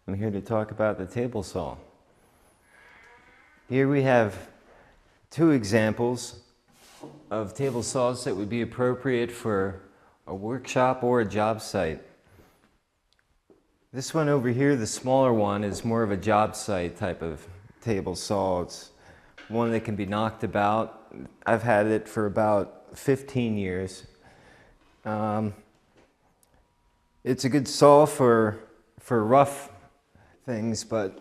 I'm here to talk about the table saw. Here we have two examples of table saws that would be appropriate for a workshop or a job site. This one over here, the smaller one, is more of a job site type of table saw. It's one that can be knocked about. I've had it for about 15 years. It's a good saw for rough things, but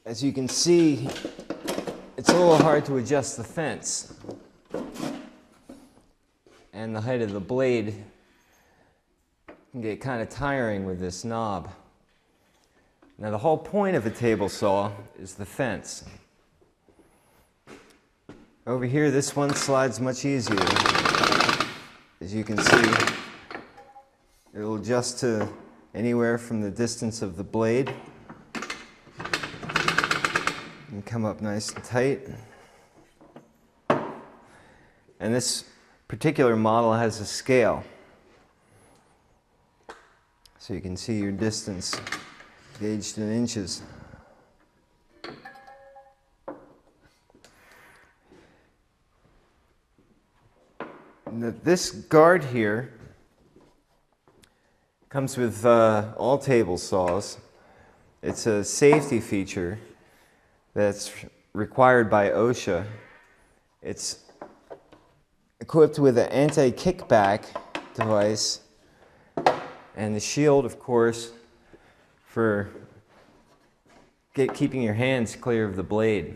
as you can see, it's a little hard to adjust the fence. And the height of the blade can get kind of tiring with this knob. Now the whole point of a table saw is the fence. Over here, this one slides much easier. As you can see, it'll adjust to anywhere from the distance of the blade and come up nice and tight. And this particular model has a scale, so you can see your distance gauged in inches. This guard here comes with all table saws. It's a safety feature that's required by OSHA. It's equipped with an anti-kickback device and the shield, of course, for keeping your hands clear of the blade.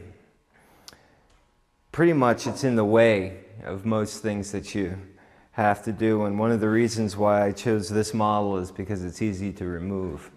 Pretty much it's in the way of most things that you have to do, and one of the reasons why I chose this model is because it's easy to remove.